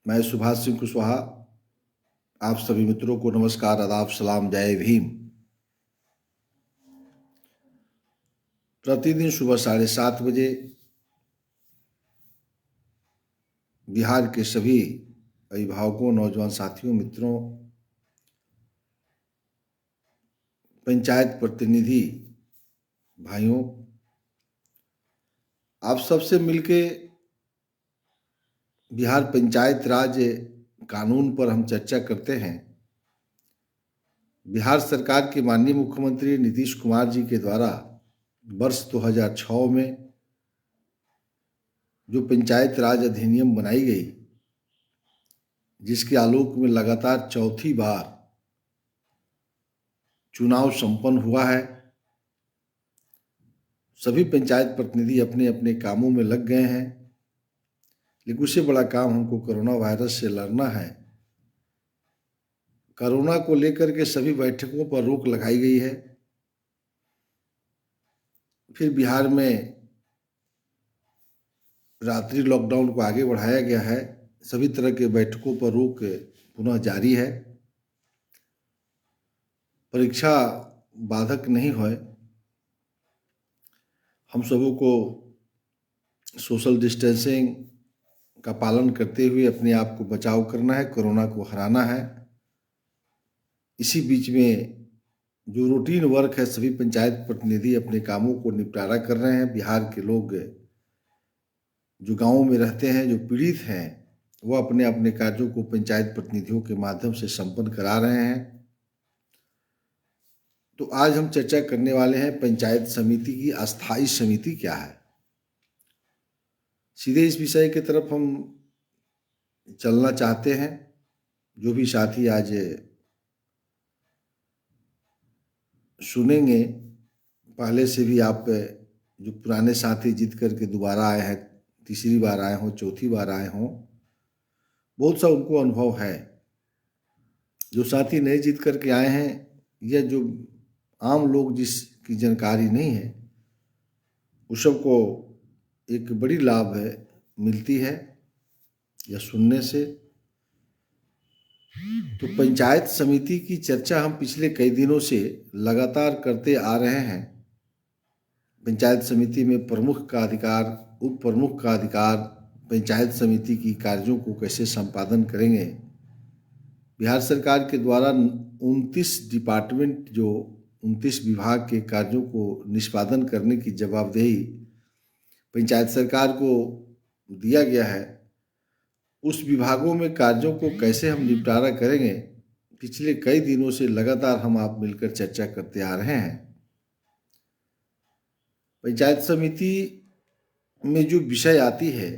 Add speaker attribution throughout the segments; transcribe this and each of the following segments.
Speaker 1: मैं सुभाष सिंह कुशवाहा आप सभी मित्रों को नमस्कार, आदाब, सलाम, जय भीम। प्रतिदिन सुबह 7:30 बजे बिहार के सभी अभिभावकों, नौजवान साथियों, मित्रों, पंचायत प्रतिनिधि भाइयों, आप सबसे मिलके बिहार पंचायत राज कानून पर हम चर्चा करते हैं। बिहार सरकार के माननीय मुख्यमंत्री नीतीश कुमार जी के द्वारा वर्ष 2006 में जो पंचायत राज अधिनियम बनाई गई, जिसके आलोक में लगातार चौथी बार चुनाव संपन्न हुआ है। सभी पंचायत प्रतिनिधि अपने अपने कामों में लग गए हैं, लेकिन उससे बड़ा काम हमको कोरोना वायरस से लड़ना है। कोरोना को लेकर के सभी बैठकों पर रोक लगाई गई है। फिर बिहार में रात्रि लॉकडाउन को आगे बढ़ाया गया है। सभी तरह के बैठकों पर रोक पुनः जारी है। परीक्षा बाधक नहीं होए, हम सबों को सोशल डिस्टेंसिंग का पालन करते हुए अपने आप को बचाव करना है, कोरोना को हराना है। इसी बीच में जो रूटीन वर्क है, सभी पंचायत प्रतिनिधि अपने कामों को निपटारा कर रहे हैं। बिहार के लोग जो गांवों में रहते हैं, जो पीड़ित हैं, वो अपने अपने कार्यों को पंचायत प्रतिनिधियों के माध्यम से संपन्न करा रहे हैं। तो आज हम चर्चा करने वाले हैं पंचायत समिति की अस्थायी समिति क्या है। सीधे इस विषय की तरफ हम चलना चाहते हैं। जो भी साथी आज सुनेंगे, पहले से भी आप जो पुराने साथी जीत करके दोबारा आए हैं, तीसरी बार आए हों, चौथी बार आए हों, बहुत सा उनको अनुभव है। जो साथी नए जीत करके आए हैं या जो आम लोग जिसकी जानकारी नहीं है, उस सबको एक बड़ी लाभ मिलती है या सुनने से। तो पंचायत समिति की चर्चा हम पिछले कई दिनों से लगातार करते आ रहे हैं। पंचायत समिति में प्रमुख का अधिकार, उप प्रमुख का अधिकार, पंचायत समिति की कार्यों को कैसे संपादन करेंगे। बिहार सरकार के द्वारा 29 डिपार्टमेंट, जो 29 विभाग के कार्यों को निष्पादन करने की जवाबदेही पंचायत सरकार को दिया गया है। उस विभागों में कार्यों को कैसे हम निपटारा करेंगे, पिछले कई दिनों से लगातार हम आप मिलकर चर्चा करते आ रहे हैं। पंचायत समिति में जो विषय आती है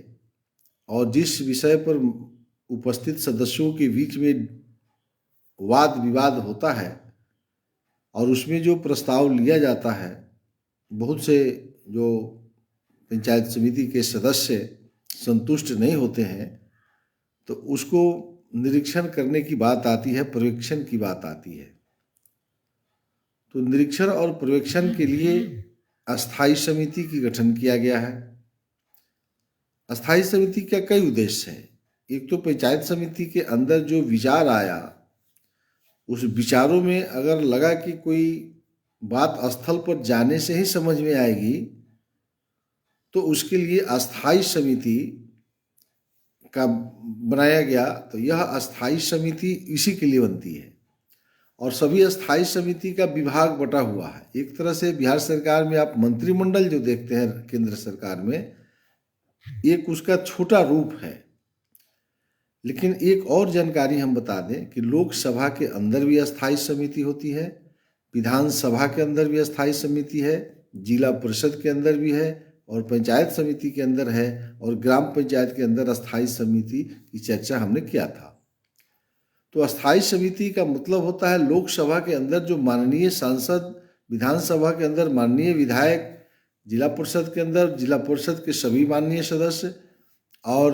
Speaker 1: और जिस विषय पर उपस्थित सदस्यों के बीच में वाद विवाद होता है और उसमें जो प्रस्ताव लिया जाता है, बहुत से जो पंचायत समिति के सदस्य संतुष्ट नहीं होते हैं, तो उसको निरीक्षण करने की बात आती है, पर्यवेक्षण की बात आती है। तो निरीक्षण और पर्यवेक्षण के लिए अस्थायी समिति की गठन किया गया है। अस्थायी समिति का कई उद्देश्य हैं। एक तो पंचायत समिति के अंदर जो विचार आया, उस विचारों में अगर लगा कि कोई बात स्थल पर जाने से ही समझ में आएगी, तो उसके लिए अस्थायी समिति का बनाया गया। तो यह अस्थायी समिति इसी के लिए बनती है। और सभी अस्थायी समिति का विभाग बटा हुआ है। एक तरह से बिहार सरकार में आप मंत्रिमंडल जो देखते हैं केंद्र सरकार में, एक उसका छोटा रूप है। लेकिन एक और जानकारी हम बता दें कि लोकसभा के अंदर भी अस्थायी समिति होती है, विधानसभा के अंदर भी अस्थायी समिति है, जिला परिषद के अंदर भी है और पंचायत समिति के अंदर है, और ग्राम पंचायत के अंदर अस्थायी समिति की चर्चा हमने किया था। तो अस्थायी समिति का मतलब होता है लोकसभा के अंदर जो माननीय सांसद, विधानसभा के अंदर माननीय विधायक, जिला परिषद के अंदर जिला परिषद के सभी माननीय सदस्य और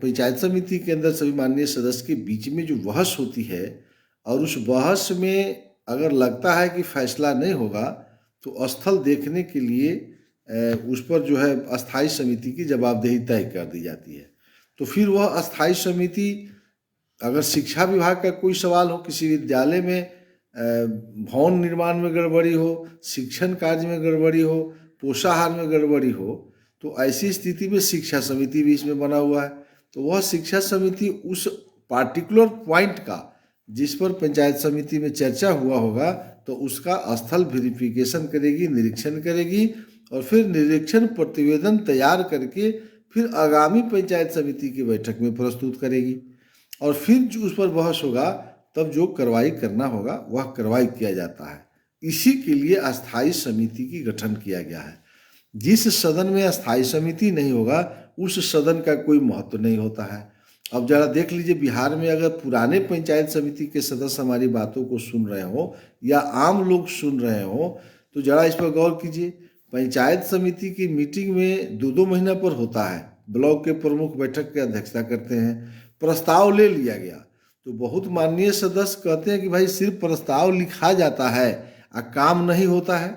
Speaker 1: पंचायत समिति के अंदर सभी माननीय सदस्य के बीच में जो बहस होती है, और उस बहस में अगर लगता है कि फैसला नहीं होगा, तो स्थल देखने के लिए उस पर जो है अस्थायी समिति की जवाबदेही तय कर दी जाती है। तो फिर वह अस्थायी समिति अगर शिक्षा विभाग का कोई सवाल हो, किसी विद्यालय में भवन निर्माण में गड़बड़ी हो, शिक्षण कार्य में गड़बड़ी हो, पोषाहार में गड़बड़ी हो, तो ऐसी स्थिति में शिक्षा समिति भी इसमें बना हुआ है। तो वह शिक्षा समिति उस पार्टिकुलर पॉइंट का, जिस पर पंचायत समिति में चर्चा हुआ होगा, तो उसका स्थल वेरिफिकेशन करेगी, निरीक्षण करेगी, और फिर निरीक्षण प्रतिवेदन तैयार करके फिर आगामी पंचायत समिति की बैठक में प्रस्तुत करेगी, और फिर जो उस पर बहस होगा, तब जो कार्रवाई करना होगा वह कार्रवाई किया जाता है। इसी के लिए अस्थाई समिति की गठन किया गया है। जिस सदन में अस्थाई समिति नहीं होगा, उस सदन का कोई महत्व नहीं होता है। अब जरा देख लीजिए, बिहार में अगर पुराने पंचायत समिति के सदस्य हमारी बातों को सुन रहे हो या आम लोग सुन रहे हो, तो जरा इस पर गौर कीजिए। पंचायत समिति की मीटिंग में 2-2 महीना पर होता है, ब्लॉक के प्रमुख बैठक की अध्यक्षता करते हैं, प्रस्ताव ले लिया गया, तो बहुत माननीय सदस्य कहते हैं कि भाई सिर्फ प्रस्ताव लिखा जाता है और काम नहीं होता है।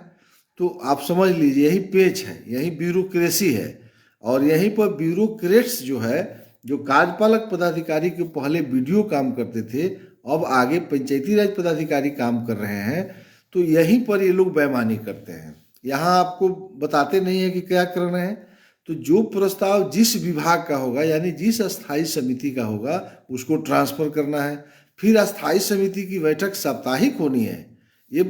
Speaker 1: तो आप समझ लीजिए, यही पेच है, यही ब्यूरोक्रेसी है, और यहीं पर ब्यूरोक्रेट्स जो है, जो कार्यपालक पदाधिकारी के पहले वीडियो काम करते थे, अब आगे पंचायती राज पदाधिकारी काम कर रहे हैं, तो यहीं पर ये लोग बेईमानी करते हैं। यहाँ आपको बताते नहीं है कि क्या करना है। तो जो प्रस्ताव जिस विभाग का होगा, यानी जिस अस्थाई समिति का होगा, उसको ट्रांसफर करना है। फिर अस्थाई समिति की बैठक साप्ताहिक होनी है। ये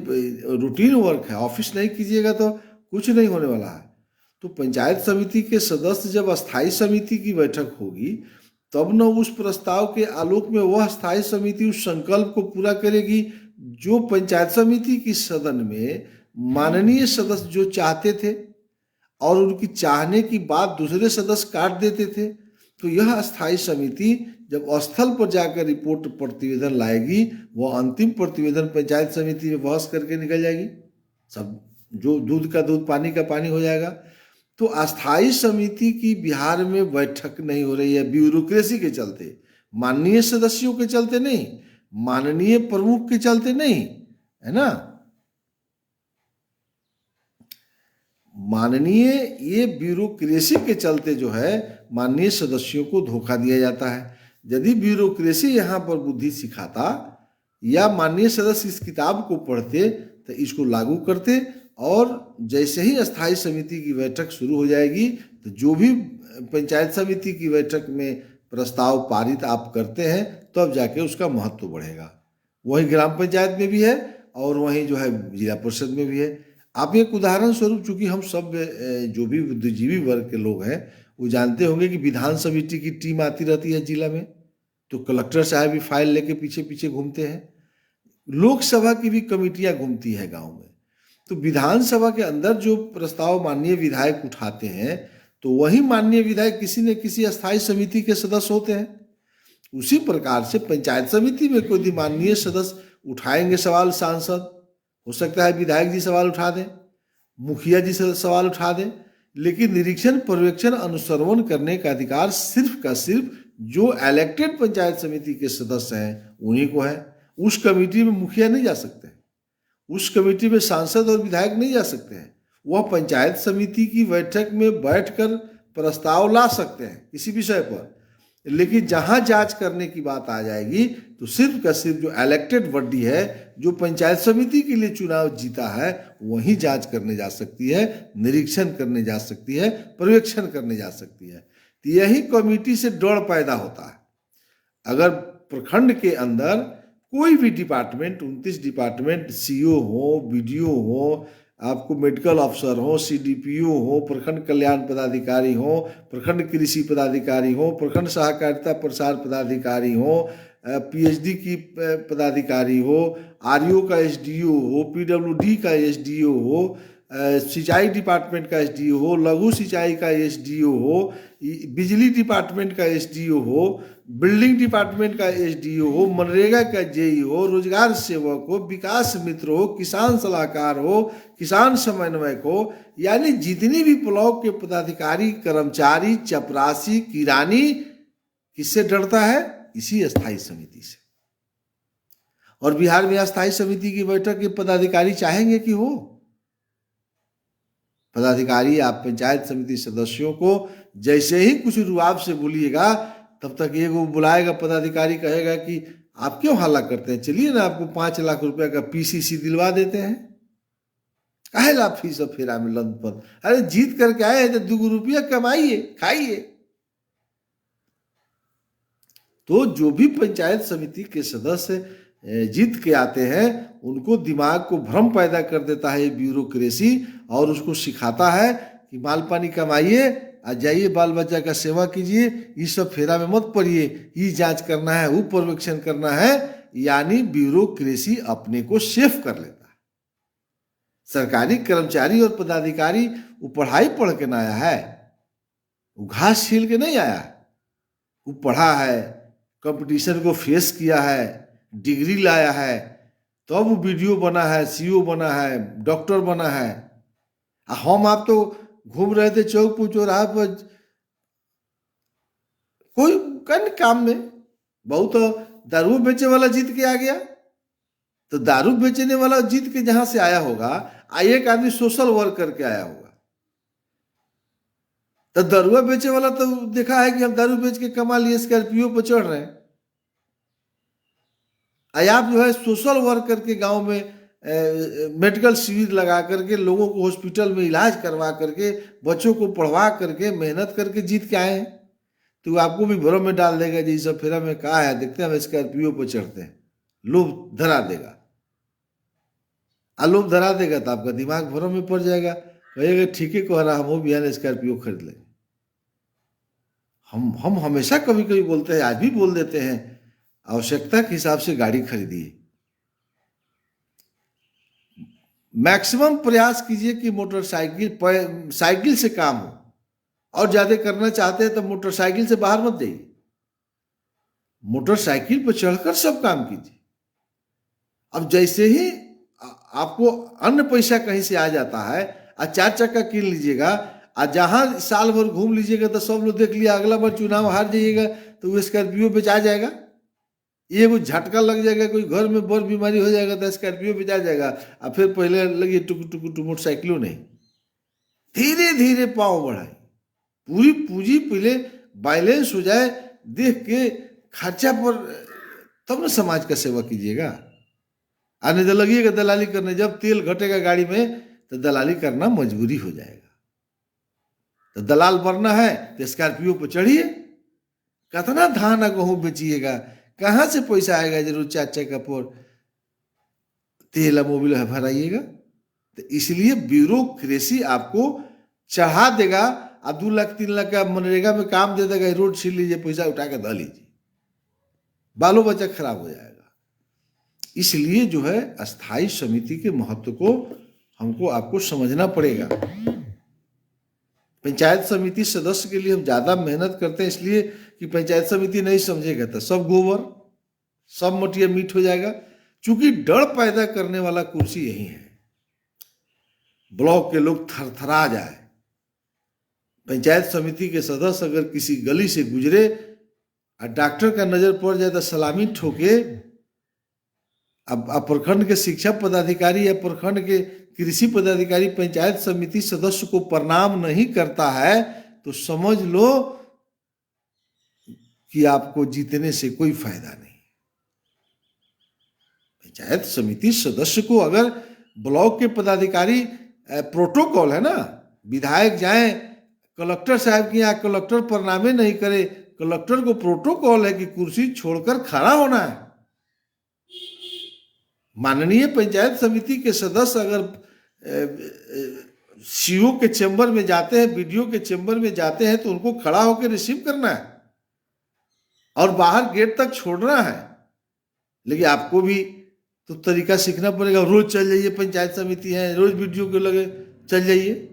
Speaker 1: रूटीन वर्क है, ऑफिस नहीं कीजिएगा तो कुछ नहीं होने वाला है। तो पंचायत समिति के सदस्य जब अस्थाई समिति की बैठक होगी, तब न उस प्रस्ताव के आलोक में वह अस्थाई समिति उस संकल्प को पूरा करेगी जो पंचायत समिति की सदन में माननीय सदस्य जो चाहते थे, और उनकी चाहने की बात दूसरे सदस्य काट देते थे। तो यह अस्थाई समिति जब स्थल पर जाकर रिपोर्ट प्रतिवेदन लाएगी, वह अंतिम प्रतिवेदन पंचायत समिति में बहस करके निकल जाएगी, सब जो दूध का दूध पानी का पानी हो जाएगा। तो अस्थाई समिति की बिहार में बैठक नहीं हो रही है, ब्यूरोक्रेसी के चलते, माननीय सदस्यों के चलते नहीं, माननीय प्रमुख के चलते नहीं, है ना। माननीय ये ब्यूरोक्रेसी के चलते जो है माननीय सदस्यों को धोखा दिया जाता है। यदि ब्यूरोक्रेसी यहाँ पर बुद्धि सिखाता या माननीय सदस्य इस किताब को पढ़ते तो इसको लागू करते, और जैसे ही अस्थाई समिति की बैठक शुरू हो जाएगी, तो जो भी पंचायत समिति की बैठक में प्रस्ताव पारित आप करते हैं, तब जाके उसका महत्व बढ़ेगा। वही ग्राम पंचायत में भी है और वहीं जो है जिला परिषद में भी है। आप एक उदाहरण स्वरूप, चूंकि हम सब जो भी बुद्धिजीवी वर्ग के लोग हैं वो जानते होंगे कि विधान समिति की टीम आती रहती है जिला में, तो कलेक्टर साहब भी फाइल लेके पीछे पीछे घूमते हैं। लोकसभा की भी कमेटियां घूमती है गांव में। तो विधानसभा के अंदर जो प्रस्ताव माननीय विधायक उठाते हैं, तो वही माननीय विधायक किसी न किसी अस्थाई समिति के सदस्य होते हैं। उसी प्रकार से पंचायत समिति में कोई माननीय सदस्य उठाएंगे सवाल, सांसद हो सकता है विधायक जी सवाल उठा दें, मुखिया जी से सवाल उठा दें, लेकिन निरीक्षण, पर्यवेक्षण, अनुश्रवण करने का अधिकार सिर्फ का सिर्फ जो इलेक्टेड पंचायत समिति के सदस्य हैं उन्हीं को है। उस कमेटी में मुखिया नहीं जा सकते, उस कमेटी में सांसद और विधायक नहीं जा सकते हैं। वह पंचायत समिति की बैठक में बैठकर प्रस्ताव ला सकते हैं किसी विषय पर, लेकिन जहां जांच करने की बात आ जाएगी तो सिर्फ का सिर्फ जो इलेक्टेड बॉडी है, जो पंचायत समिति के लिए चुनाव जीता है, वही जांच करने जा सकती है, निरीक्षण करने जा सकती है, पर्यवेक्षण करने जा सकती है। तो यही कमेटी से डर पैदा होता है। अगर प्रखंड के अंदर कोई भी डिपार्टमेंट, 29 डिपार्टमेंट, सीओ हो, बीडीओ हो, आपको मेडिकल अफसर हो, सीडीपीओ हो, प्रखंड कल्याण पदाधिकारी हो, प्रखंड कृषि पदाधिकारी हो, प्रखंड सहकारिता प्रसार पदाधिकारी हो, पीएचडी की पदाधिकारी हो, आरईओ का एसडीओ हो, पीडब्ल्यूडी का एसडीओ हो, सिंचाई डिपार्टमेंट का एसडीओ हो, लघु सिंचाई का एसडीओ हो, बिजली डिपार्टमेंट का एसडीओ हो, बिल्डिंग डिपार्टमेंट का एसडीओ हो, मनरेगा का जेई हो, रोजगार सेवक हो, विकास मित्र हो, किसान सलाहकार हो, किसान समन्वयक हो, यानी जितनी भी ब्लॉक के पदाधिकारी, कर्मचारी, चपरासी, किरानी, किससे डरता है? इसी अस्थाई समिति से। और बिहार में अस्थाई समिति की बैठक के पदाधिकारी चाहेंगे कि हो? पदाधिकारी आप पंचायत समिति सदस्यों को जैसे ही कुछ रुआब से बोलिएगा, तब तक ये वो बुलाएगा पदाधिकारी, कहेगा कि आप क्यों हल्ला करते हैं, चलिए ना आपको 5 लाख रुपए का पीसीसी दिलवा देते हैं, काहे ला फीस और फेरा में लंपत। अरे जीत करके आए हैं तो 2 रुपया कमाइए, खाइए। तो जो भी पंचायत समिति के सदस्य जीत के आते हैं उनको दिमाग को भ्रम पैदा कर देता है ये ब्यूरोक्रेसी, और उसको सिखाता है कि माल पानी कमाइए, आ जाइए बाल बच्चा का सेवा कीजिए, ये सब फेरा में मत पड़िए, ये जांच करना है, वो पर्यवेक्षण करना है। यानी ब्यूरोक्रेसी अपने को सेफ कर लेता है। सरकारी कर्मचारी और पदाधिकारी वो पढ़ाई पढ़ के ना आया है, वो घास छील के नहीं आया, वो पढ़ा है, कंपटीशन को फेस किया है, डिग्री लाया है, तो अब वो बीडीओ बना है, सीईओ बना है, डॉक्टर बना है। हम आप तो घूम रहे थे चौक पर चौराहा पर, कोई कन काम में, बहुत दारू बेचे वाला जीत के आ गया, तो दारू बेचने वाला जीत के जहां से आया होगा, एक आदमी सोशल वर्क करके आया होगा। तो दारुआ बेचे वाला तो देखा है कि हम दारू बेच के कमा लिए, स्कॉर्पियो पर चढ़ रहे हैं। आप जो है सोशल वर्क करके गांव में मेडिकल शिविर लगा करके लोगों को हॉस्पिटल में इलाज करवा करके बच्चों को पढ़वा करके मेहनत करके जीत के आए हैं, तो आपको भी भ्रम में डाल देगा जी सब फेरा में कहा है, देखते हैं हम स्कॉर्पियो पर चढ़ते हैं, लोभ धरा देगा। लोभ धरा देगा तो आपका दिमाग भ्रम में पड़ जाएगा, कहेगा ठीक है कह रहा, हम बिहान स्कॉर्पियो खरीद लेंगे। हम हमेशा कभी कभी बोलते हैं, आज भी बोल देते हैं, आवश्यकता के हिसाब से गाड़ी खरीदिए। मैक्सिमम प्रयास कीजिए कि मोटरसाइकिल साइकिल से काम हो, और ज्यादा करना चाहते हैं तो मोटरसाइकिल से बाहर मत जाइए, मोटरसाइकिल पर चढ़कर सब काम कीजिए। अब जैसे ही आपको अन्य पैसा कहीं से आ जाता है, 4 चक्का किन लीजिएगा, जहां साल भर घूम लीजिएगा तो सब लोग देख लिया, अगला बार चुनाव हार जाइएगा तो वो स्कॉर्पियो बेचा जाएगा। ये वो झटका लग जाएगा, कोई घर में बड़ बीमारी हो जाएगा तो स्कॉर्पियो बेचा जाएगा, और फिर पहले लगे टुक टुक टुक मोटरसाइकिलों नहीं। धीरे धीरे पाँव बढ़ाए, पूरी पूंजी पहले बैलेंस हो जाए, देख के खर्चा पर तब ना समाज का सेवा कीजिएगा। आने तो लगिएगा दलाली करने, जब तेल घटेगा गाड़ी में तो दलाली करना मजबूरी हो जाएगा। तो दलाल बनना है तो स्कॉर्पियो पर चढ़िए, कितना धान गेहूं बेचिएगा, कहां से पैसा आएगा, जरूर 4 चक्का पर तेल मोबिल भराइएगा। तो इसलिए ब्यूरोक्रेसी आपको चढ़ा देगा, आप 2 लाख 3 लाख का मनरेगा में काम दे देगा, रोड छीन लीजिए, पैसा उठा के ध लीजिए, बालो बच्चा खराब हो जाएगा। इसलिए जो है अस्थाई समिति के महत्व को हमको आपको समझना पड़ेगा। पंचायत समिति सदस्य के लिए हम ज्यादा मेहनत करते हैं, इसलिए कि पंचायत समिति नहीं समझेगा तो सब गोबर सब मटिया मीठ हो जाएगा। चूंकि डर पैदा करने वाला कुर्सी यही है, ब्लॉक के लोग थरथरा जाए। पंचायत समिति के सदस्य अगर किसी गली से गुजरे और डॉक्टर का नजर पड़ जाए तो सलामी ठोके, अब प्रखंड के शिक्षा पदाधिकारी या प्रखंड के कृषि पदाधिकारी पंचायत समिति सदस्य को प्रणाम नहीं करता है, तो समझ लो कि आपको जीतने से कोई फायदा नहीं। पंचायत समिति सदस्य को अगर ब्लॉक के पदाधिकारी, प्रोटोकॉल है ना, विधायक जाए कलेक्टर साहब के यहाँ, कलेक्टर प्रणामे नहीं करे, कलेक्टर को प्रोटोकॉल है कि कुर्सी छोड़कर खड़ा होना है। माननीय पंचायत समिति के सदस्य अगर सीईओ के चेंबर में जाते हैं, बीडीओ के चेंबर में जाते हैं, तो उनको खड़ा होकर रिसीव करना है और बाहर गेट तक छोड़ना है। लेकिन आपको भी तो तरीका सीखना पड़ेगा, रोज चल जाइए, पंचायत समिति है, रोज बीडीओ के लगे चल जाइए।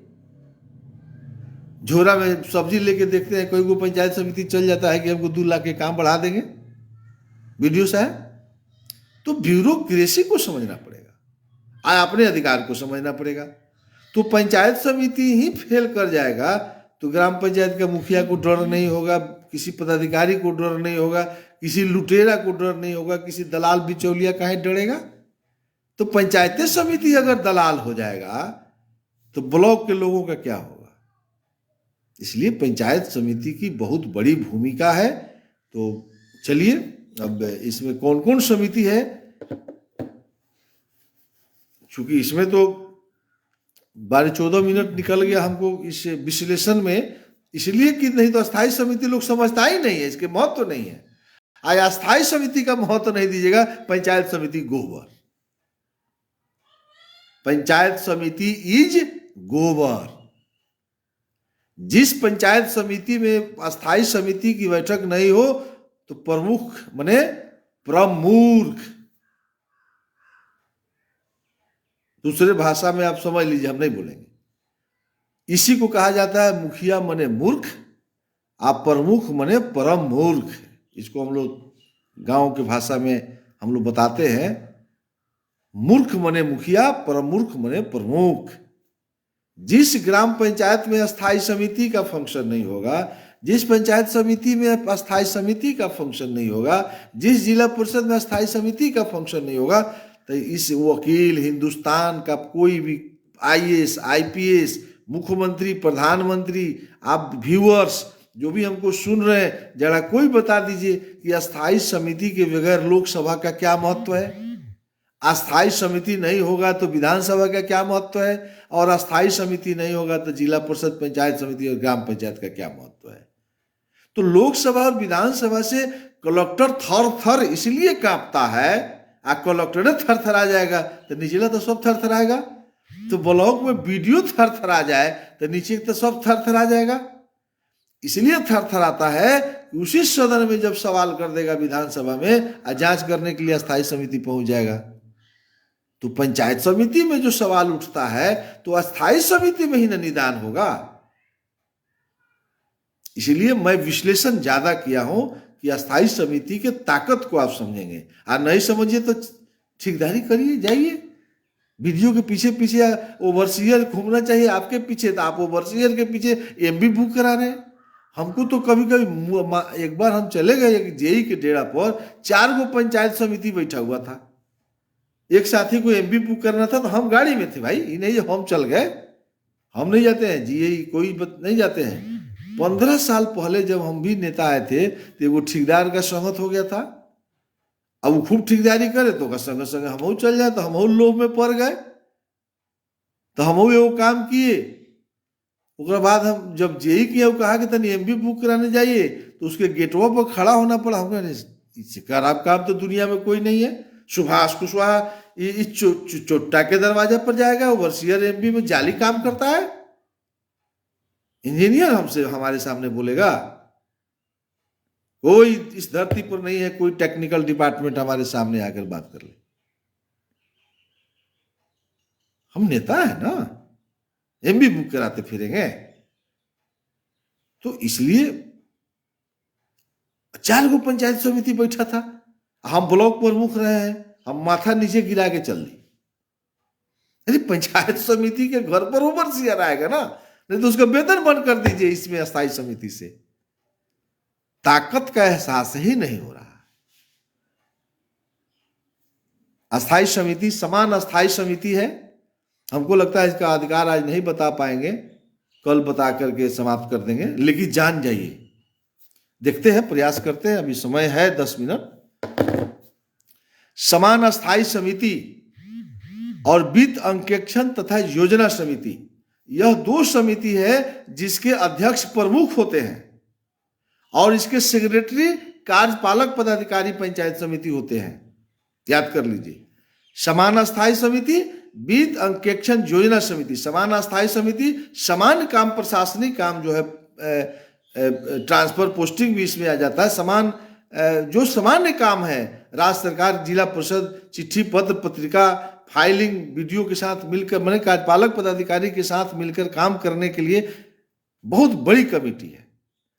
Speaker 1: झोरा में सब्जी लेके देखते हैं, कोई को पंचायत समिति चल जाता है कि हमको 2 लाख के काम बढ़ा देंगे बीडीओ साहब। तो ब्यूरोक्रेसी को समझना पड़ेगा, अपने अधिकार को समझना पड़ेगा। तो पंचायत समिति ही फेल कर जाएगा तो ग्राम पंचायत का मुखिया को डर नहीं होगा, किसी पदाधिकारी को डर नहीं होगा, किसी लुटेरा को डर नहीं होगा, किसी दलाल बिचौलिया काहे डरेगा। तो पंचायत समिति अगर दलाल हो जाएगा तो ब्लॉक के लोगों का क्या होगा। इसलिए पंचायत समिति की बहुत बड़ी भूमिका है। तो चलिए अब इसमें कौन कौन समिति है, चूंकि इसमें तो 12-14 मिनट निकल गया हमको इस विश्लेषण में, इसलिए कि नहीं तो अस्थायी समिति लोग समझता ही नहीं है, इसके महत्व तो नहीं है। आज अस्थायी समिति का महत्व नहीं दीजिएगा, पंचायत समिति गोबर, पंचायत समिति इज गोबर। जिस पंचायत समिति में अस्थायी समिति की बैठक नहीं हो तो प्रमुख माने प्रमूर्ख, दूसरे भाषा में आप समझ लीजिए, हम नहीं बोलेंगे। इसी को कहा जाता है मुखिया मने मूर्ख, आप प्रमुख मने परम मूर्ख। इसको हम लोग गांव की भाषा में हम लोग बताते हैं, मूर्ख मने मुखिया, प्रमुख मने प्रमुख। जिस ग्राम पंचायत में अस्थायी समिति का फंक्शन नहीं होगा, जिस पंचायत समिति में अस्थायी समिति का फंक्शन नहीं होगा, जिस जिला परिषद में अस्थायी समिति का फंक्शन नहीं होगा, तो इस वकील हिंदुस्तान का कोई भी IAS IPS मुख्यमंत्री प्रधानमंत्री, आप व्यूअर्स जो भी हमको सुन रहे हैं, जरा कोई बता दीजिए कि अस्थायी समिति के बगैर लोकसभा का क्या महत्व है, अस्थायी समिति नहीं होगा तो विधानसभा का क्या महत्व है, और अस्थायी समिति नहीं होगा तो जिला परिषद पंचायत समिति और ग्राम पंचायत का क्या महत्व है। तो लोकसभा और विधानसभा से कलेक्टर थर थर इसलिए कांपता है, कलेक्टर थरथरा जाएगा तो निचला तो सब थरथराएगा, तो ब्लॉक में वीडियो थरथरा जाए तो नीचे तो सब थरथरा जाएगा। इसलिए थरथराता है कि उसी सदन में जब सवाल कर देगा विधानसभा में, जांच करने के लिए अस्थायी समिति पहुंच जाएगा, तो पंचायत समिति में जो सवाल उठता है तो अस्थायी समिति में ही न निदान होगा। इसलिए मैं विश्लेषण ज्यादा किया हूं कि अस्थायी समिति के ताकत को आप समझेंगे, और नहीं समझिए तो ठेकेदारी करिए, जाइए वीडियो के पीछे पीछे ओवरसीयर घूमना चाहिए आपके पीछे, तो आप ओवरसीयर के पीछे MB बुक करा रहे हैं। हमको तो कभी कभी, एक बार हम चले गए JE के डेरा पर, 4 गो पंचायत समिति बैठा हुआ था, एक साथी को MB बुक करना था तो हम गाड़ी में थे, भाई नहीं हम चल गए, हम नहीं जाते हैं GE कोई नहीं जाते हैं। 15 साल पहले जब हम भी नेता आए थे तो वो ठेकेदार का संगत हो गया था, अब वो खूब ठेकेदारी करे तो संग संग हम चल जाए, तो हम लोभ में पड़ गए, तो हम वो काम किए। उसके बाद हम जब JE किया, वो कहा कि तनी MB बुक कराने जाइए, तो उसके गेटवा पर खड़ा होना पड़ा। हम इससे खराब काम तो दुनिया में कोई नहीं है। सुभाष कुशवाहा इस चोट्टा के दरवाजे पर जाएगा, ओवरसीयर MB में जाली काम करता है, इंजीनियर हमसे हमारे सामने बोलेगा। कोई इस धरती पर नहीं है कोई टेक्निकल डिपार्टमेंट हमारे सामने आकर बात कर ले। हम नेता है ना, MB बुक कराते फिरेंगे। तो इसलिए 4 गो पंचायत समिति बैठा था, हम ब्लॉक प्रमुख रहे हैं, हम माथा नीचे गिरा के चल दी। अरे पंचायत समिति के घर पर ओवरसीयर आएगा ना, नहीं तो उसका वेतन बंद कर दीजिए। इसमें अस्थायी समिति से ताकत का एहसास ही नहीं हो रहा। अस्थायी समिति समान अस्थायी समिति है, हमको लगता है इसका अधिकार आज नहीं बता पाएंगे, कल बता करके समाप्त कर देंगे, लेकिन जान जाइए। देखते हैं, प्रयास करते हैं, अभी समय है 10 मिनट। समान अस्थायी समिति और वित्त अंकेक्षण तथा योजना समिति, यह 2 समिति है जिसके अध्यक्ष प्रमुख होते हैं और इसके सेक्रेटरी कार्यपालक पदाधिकारी पंचायत समिति होते हैं। याद कर लीजिए, समान अस्थायी समिति, वित्त अंकेक्षण योजना समिति। समान अस्थायी समिति समान काम, प्रशासनिक काम जो है, ट्रांसफर पोस्टिंग भी इसमें आ जाता है। समान जो सामान्य काम है, राज्य सरकार, जिला परिषद, चिट्ठी पत्र पत्रिका फाइलिंग वीडियो के साथ मिलकर, मैंने कार्यपालक पदाधिकारी के साथ मिलकर काम करने के लिए बहुत बड़ी कमेटी है।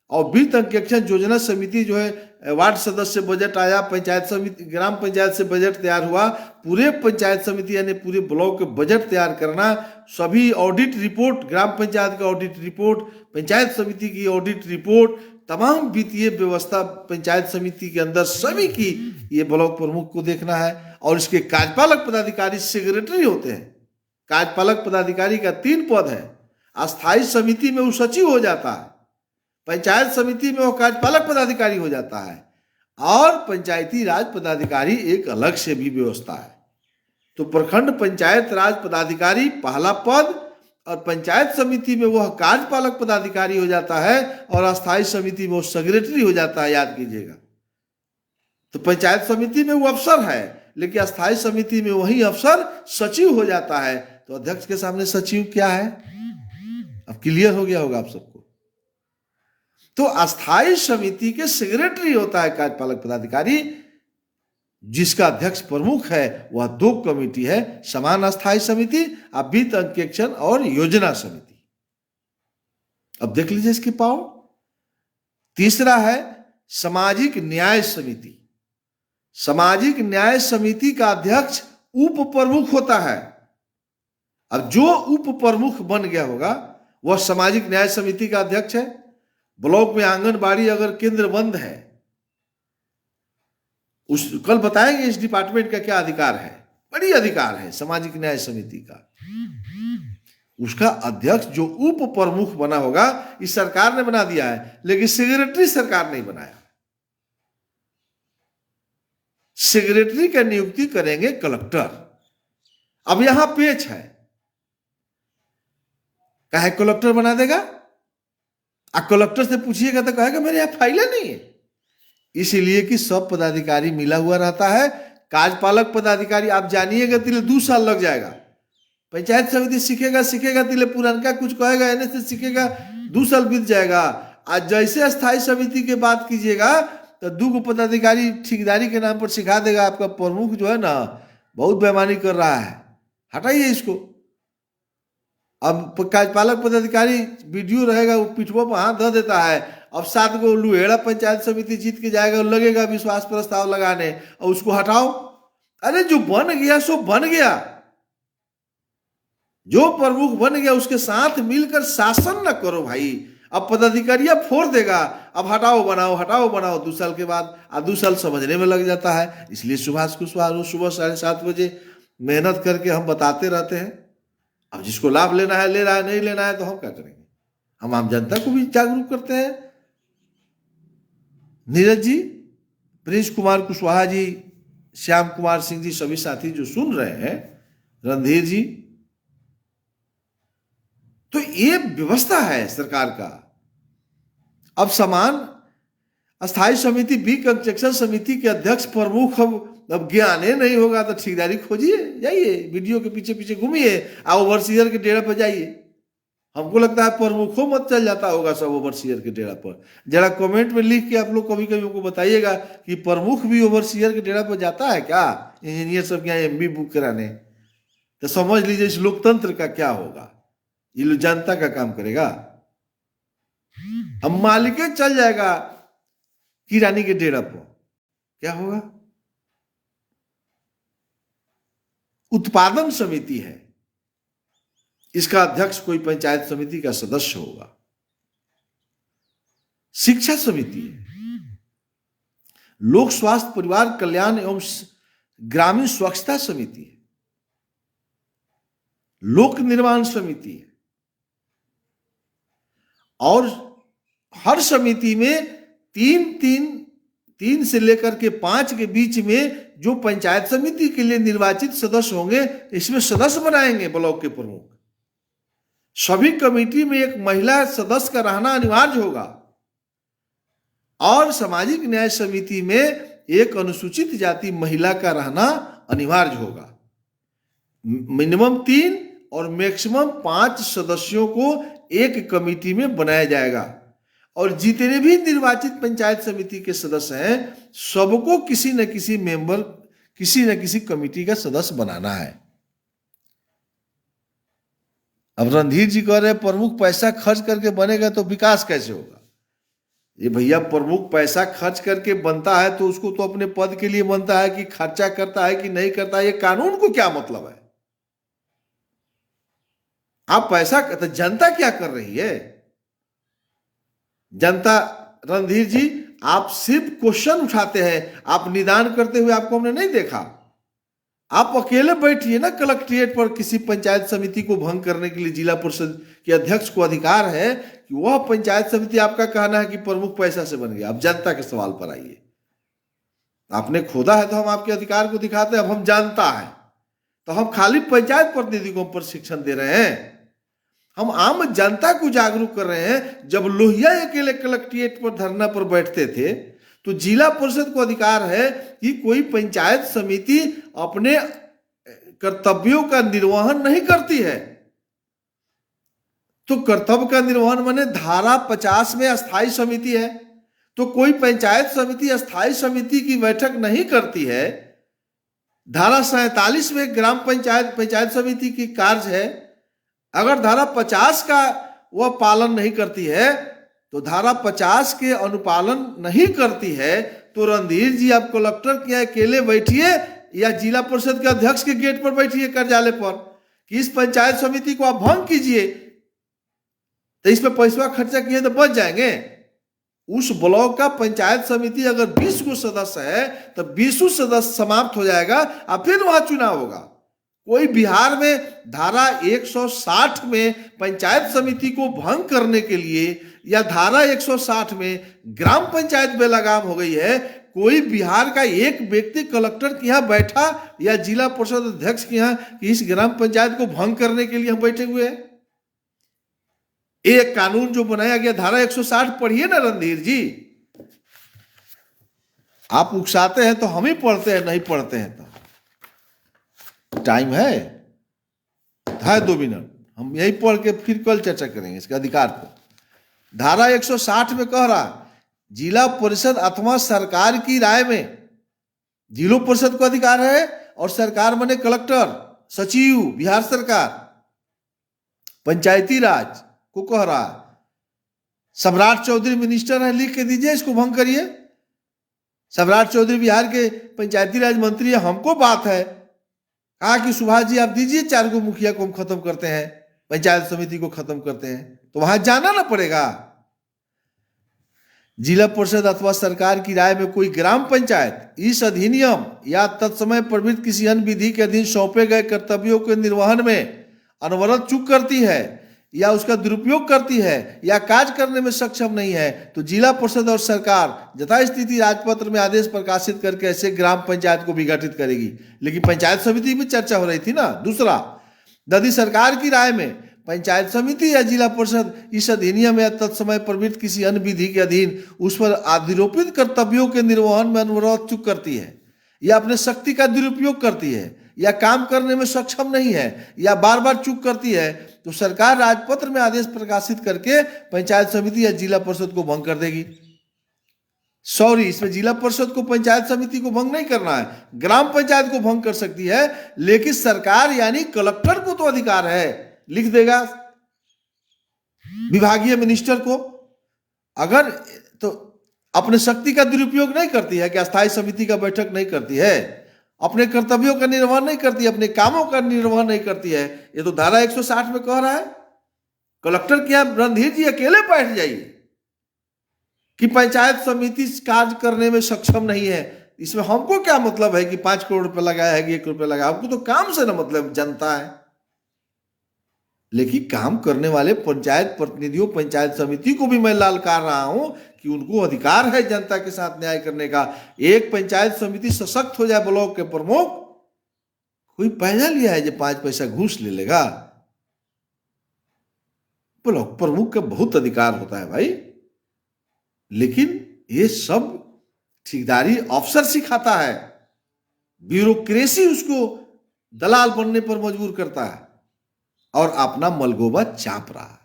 Speaker 1: और वित्त अंकेक्षण योजना समिति जो है, वार्ड सदस्य बजट आया, पंचायत समिति, ग्राम पंचायत से बजट तैयार हुआ, पूरे पंचायत समिति यानी पूरे ब्लॉक के बजट तैयार करना, सभी ऑडिट रिपोर्ट, ग्राम पंचायत का ऑडिट रिपोर्ट, पंचायत समिति की ऑडिट रिपोर्ट, तमाम वित्तीय व्यवस्था पंचायत समिति के अंदर सभी की ये ब्लॉक प्रमुख को देखना है। और इसके कार्यपालक पदाधिकारी सेक्रेटरी होते हैं। कार्यपालक पदाधिकारी का 3 पद है। अस्थायी समिति में वो सचिव हो जाता है, पंचायत समिति में वो कार्यपालक पदाधिकारी हो जाता है, और पंचायती राज पदाधिकारी एक अलग से भी व्यवस्था है। तो प्रखंड पंचायत राज पदाधिकारी पहला पद, और पंचायत समिति में वह कार्यपालक पदाधिकारी हो जाता है, और अस्थायी समिति में वो सेक्रेटरी हो जाता है, याद कीजिएगा। तो पंचायत समिति में वो अफसर है, लेकिन अस्थायी समिति में वही अफसर सचिव हो जाता है। तो अध्यक्ष के सामने सचिव क्या है, अब क्लियर हो गया होगा आप सबको। तो अस्थायी समिति के सेक्रेटरी होता है कार्यपालक पदाधिकारी, जिसका अध्यक्ष प्रमुख है। वह दो कमेटी है, समान अस्थायी समिति, वित्त अंकेक्षण और योजना समिति। अब देख लीजिए इसकी पावर। तीसरा है सामाजिक न्याय समिति। सामाजिक न्याय समिति का अध्यक्ष उप प्रमुख होता है। अब जो उप प्रमुख बन गया होगा वह सामाजिक न्याय समिति का अध्यक्ष है। ब्लॉक में आंगनबाड़ी अगर केंद्र बंद है, कल बताएंगे इस डिपार्टमेंट का क्या अधिकार है, बड़ी अधिकार है सामाजिक न्याय समिति का। उसका अध्यक्ष जो उप प्रमुख बना होगा, इस सरकार ने बना दिया है, लेकिन सेक्रेटरी सरकार नहीं बनाया। सेक्रेटरी का नियुक्ति करेंगे कलेक्टर। अब यहां पेच है, कहे कलेक्टर बना देगा, कलेक्टर से पूछिएगा तो कहेगा मेरे यहां फाइलें नहीं है। इसीलिए कि सब पदाधिकारी मिला हुआ रहता है। कार्यपालक पदाधिकारी आप जानिएगा तिले 2 साल लग जाएगा। पंचायत समिति सीखेगा तिले पुरानका कुछ कहेगा, एने से सीखेगा 2 साल बीत जाएगा। आज जैसे अस्थायी समिति की बात कीजिएगा तो 2 पदाधिकारी ठेकेदारी के नाम पर सिखा देगा। आपका प्रमुख जो है ना बहुत बेईमानी कर रहा है, हटाइए इसको। अब कार्यपालक पदाधिकारी वीडियो रहेगा, वो पिठुआ पर हाथ धो देता है। अब 7 गो लुहेड़ा पंचायत समिति जीत के जाएगा, लगेगा विश्वास प्रस्ताव लगाने, और उसको हटाओ। अरे जो बन गया सो बन गया, जो प्रमुख बन गया उसके साथ मिलकर शासन न करो भाई। अब पदाधिकारियां फोड़ देगा, अब हटाओ बनाओ 2 साल के बाद, 2 साल समझने में लग जाता है। इसलिए सुभाष कुशवाहा रोज सुबह 7:30 बजे मेहनत करके हम बताते रहते हैं। अब जिसको लाभ लेना है ले रहा है, नहीं लेना है तो हम क्या करेंगे। हम आम जनता को भी जागरूक करते हैं। नीरज जी, प्रिंस कुमार कुशवाहा जी, श्याम कुमार सिंह जी, सभी साथी जो सुन रहे हैं, रणधीर जी, तो ये व्यवस्था है सरकार का। अब समान अस्थायी समिति वित्त अंकेक्षण समिति के अध्यक्ष प्रमुख अब ज्ञाने नहीं होगा तो ठेकेदारी खोजिए, जाइए वीडियो के पीछे पीछे घूमिए, ओवरसीयर के डेरा पर जाइए। हमको लगता है प्रमुखों मत चल जाता होगा सब ओवरसीयर के डेरा पर। जरा कमेंट में लिख के आप लोग कभी कभी हमको बताइएगा कि प्रमुख भी ओवरसीयर के डेरा पर जाता है क्या, इंजीनियर सब क्या MB बुक कराने। तो समझ लीजिए इस लोकतंत्र का क्या होगा। ये लोग जनता का काम करेगा। अब मालिक चल जाएगा किरानी के डेरा पर, क्या होगा। उत्पादन समिति है, इसका अध्यक्ष कोई पंचायत समिति का सदस्य होगा। शिक्षा समिति है। लोक स्वास्थ्य परिवार कल्याण एवं ग्रामीण स्वच्छता समिति है। लोक निर्माण समिति है। और हर समिति में 3 से लेकर के 5 के बीच में जो पंचायत समिति के लिए निर्वाचित सदस्य होंगे, इसमें सदस्य बनाएंगे ब्लॉक के प्रमुख। सभी कमेटी में एक महिला सदस्य का रहना अनिवार्य होगा। और सामाजिक न्याय समिति में एक अनुसूचित जाति महिला का रहना अनिवार्य होगा। मिनिमम 3 और मैक्सिमम 5 सदस्यों को एक कमेटी में बनाया जाएगा। और जितने भी निर्वाचित पंचायत समिति के सदस्य हैं, सबको किसी न किसी मेंबर, किसी न किसी कमेटी का सदस्य बनाना है। अब रणधीर जी कह रहे हैं प्रमुख पैसा खर्च करके बनेगा तो विकास कैसे होगा। ये भैया प्रमुख पैसा खर्च करके बनता है तो उसको तो अपने पद के लिए बनता है कि खर्चा करता है कि नहीं करता है, ये कानून को क्या मतलब है। आप पैसा, तो जनता क्या कर रही है। जनता, रणधीर जी आप सिर्फ क्वेश्चन उठाते हैं, आप निदान करते हुए आपको हमने नहीं देखा। आप अकेले बैठिए ना कलेक्ट्रेट पर, किसी पंचायत समिति को भंग करने के लिए जिला परिषद के अध्यक्ष को अधिकार है कि वह पंचायत समिति, आपका कहना है कि प्रमुख पैसा से बन गया। अब जनता के सवाल पर आइए। आपने खोदा है तो हम आपके अधिकार को दिखाते हैं। अब हम जानता है तो हम खाली पंचायत प्रतिनिधि को प्रशिक्षण दे रहे हैं, हम आम जनता को जागरूक कर रहे हैं। जब लोहिया अकेले कलेक्ट्रेट पर धरना पर बैठते थे तो जिला परिषद को अधिकार है कि कोई पंचायत समिति अपने कर्तव्यों का निर्वहन नहीं करती है तो कर्तव्य का निर्वहन माने धारा 50 में अस्थायी समिति है, तो कोई पंचायत समिति अस्थायी समिति की बैठक नहीं करती है। धारा 47 में ग्राम पंचायत समिति की कार्य है। अगर धारा 50 का वह पालन नहीं करती है तो धारा 50 के अनुपालन नहीं करती है तो रणधीर जी आप कलेक्टर के यहाँ अकेले बैठिए या जिला परिषद के अध्यक्ष के गेट पर बैठिए कार्यालय पर कि इस पंचायत समिति को आप भंग कीजिए, तो इसमें पैसा खर्चा किए तो बच जाएंगे। उस ब्लॉक का पंचायत समिति अगर 20 को सदस्य है तो 20 सदस्य समाप्त हो जाएगा और फिर वहां चुनाव होगा। कोई बिहार में धारा 160 में पंचायत समिति को भंग करने के लिए या धारा 160 में ग्राम पंचायत बेलगाम हो गई है, कोई बिहार का एक व्यक्ति कलेक्टर के यहाँ बैठा या जिला परिषद अध्यक्ष के यहाँ कि इस ग्राम पंचायत को भंग करने के लिए हम बैठे हुए हैं। एक कानून जो बनाया गया धारा 160 पढ़िए ना रणधीर जी। आप उकसाते हैं तो हम ही पढ़ते हैं, नहीं पढ़ते हैं तो टाइम है 2 मिनट, हम यही पढ़ के फिर कल चर्चा करेंगे इसके अधिकार पर। धारा 160 में कह रहा जिला परिषद अथवा सरकार की राय में, जिला परिषद को अधिकार है और सरकार बने कलेक्टर सचिव बिहार सरकार पंचायती राज को कह रहा सम्राट चौधरी मिनिस्टर है, लिख के दीजिए इसको भंग करिए। सम्राट चौधरी बिहार के पंचायती राज मंत्री है, हमको बात है कहा कि सुभाष जी आप दीजिए 4 गो मुखिया को हम खत्म करते हैं, पंचायत समिति को खत्म करते हैं, तो वहां जाना ना पड़ेगा। जिला परिषद अथवा सरकार की राय में कोई ग्राम पंचायत इस अधिनियम या तत्समय प्रवृत्त किसी अन्य विधि के अधीन सौंपे गए कर्तव्यों के निर्वहन में अनवरत चूक करती है या उसका दुरुपयोग करती है या कार्य करने में सक्षम नहीं है तो जिला परिषद और सरकार यथास्थिति राजपत्र में आदेश प्रकाशित करके ऐसे ग्राम पंचायत को विघटित करेगी। लेकिन पंचायत समिति में चर्चा हो रही थी ना। दूसरा, यदि सरकार की राय में पंचायत समिति या जिला परिषद इस अधिनियम या तत्समय प्रवृत्त किसी अन्य विधि के अधीन उस पर आरोपित कर्तव्यों के निर्वहन में अनवरत चूक करती है या अपने शक्ति का दुरुपयोग करती है या काम करने में सक्षम नहीं है या बार बार चूक करती है तो सरकार राजपत्र में आदेश प्रकाशित करके पंचायत समिति या जिला परिषद को भंग कर देगी। सॉरी, इसमें जिला परिषद को पंचायत समिति को भंग नहीं करना है, ग्राम पंचायत को भंग कर सकती है, लेकिन सरकार यानी कलेक्टर को तो अधिकार है, लिख देगा विभागीय मिनिस्टर को। अगर तो अपने शक्ति का दुरुपयोग नहीं करती है कि अस्थायी समिति का बैठक नहीं करती है, अपने कर्तव्यों का निर्वहन नहीं करती है, अपने कामों का निर्वहन नहीं करती है। ये तो धारा 160 में कह रहा है कलेक्टर क्या रणधीर जी अकेले बैठ जाइए कि पंचायत समिति कार्य करने में सक्षम नहीं है। इसमें हमको क्या मतलब है कि 5 करोड़ रुपए लगाया है कि 1 रुपया लगाया, हमको तो काम से ना मतलब जनता है। लेकिन काम करने वाले पंचायत प्रतिनिधियों पंचायत समिति को भी मैं ललकार रहा हूं कि उनको अधिकार है जनता के साथ न्याय करने का। एक पंचायत समिति सशक्त हो जाए, ब्लॉक के प्रमुख कोई पैसा लिया है जो 5 पैसा घूस ले लेगा। ब्लॉक प्रमुख का बहुत अधिकार होता है भाई, लेकिन ये सब ठेकेदारी अफसर सिखाता है, ब्यूरोक्रेसी उसको दलाल बनने पर मजबूर करता है और अपना मलगोबा चाप रहा है।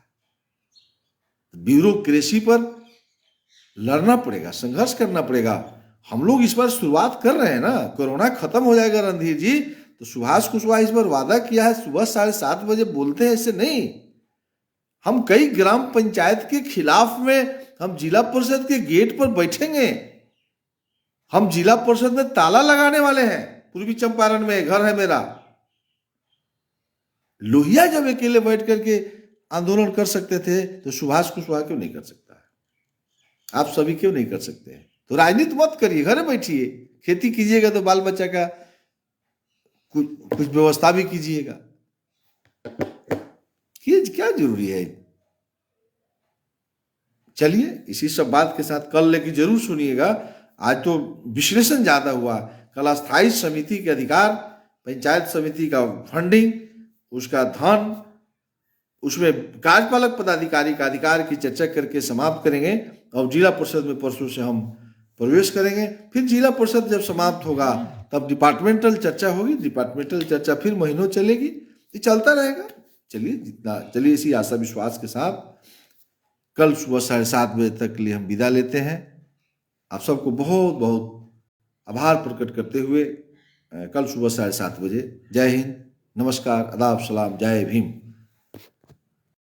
Speaker 1: ब्यूरोक्रेसी पर लड़ना पड़ेगा, संघर्ष करना पड़ेगा। हम लोग इस बार शुरुआत कर रहे हैं ना, कोरोना खत्म हो जाएगा रणधीर जी, तो सुभाष कुशवाहा इस बार वादा किया है सुबह 7:30 बजे बोलते हैं, ऐसे नहीं। हम कई ग्राम पंचायत के खिलाफ में हम जिला परिषद के गेट पर बैठेंगे, हम जिला परिषद में ताला लगाने वाले हैं। पूर्वी चंपारण में घर है मेरा। लोहिया जब अकेले बैठ करके आंदोलन कर सकते थे तो सुभाष कुशवाहा क्यों नहीं कर सकता है? आप सभी क्यों नहीं कर सकते हैं? तो राजनीति मत करिए, घर में बैठिए, खेती कीजिएगा तो बाल बच्चा का कुछ व्यवस्था भी कीजिएगा। क्या जरूरी है? चलिए, इसी सब बात के साथ कल लेके जरूर सुनिएगा। आज तो विश्लेषण ज़्यादा हुआ। कल अस्थायी समिति के अधिकार, पंचायत समिति का फंडिंग, उसका धन, उसमें कार्यपालक पदाधिकारी का अधिकार की चर्चा करके समाप्त करेंगे। और जिला परिषद में परसों से हम प्रवेश करेंगे। फिर जिला परिषद जब समाप्त होगा तब डिपार्टमेंटल चर्चा होगी। डिपार्टमेंटल चर्चा फिर महीनों चलेगी। ये चलता रहेगा। चलिए इसी आशा विश्वास के साथ कल सुबह 7:30 बजे तक के लिए हम विदा लेते हैं। आप सबको बहुत बहुत आभार प्रकट करते हुए कल सुबह 7:30 बजे। जय हिंद, नमस्कार, आदाब, सलाम, जय भीम।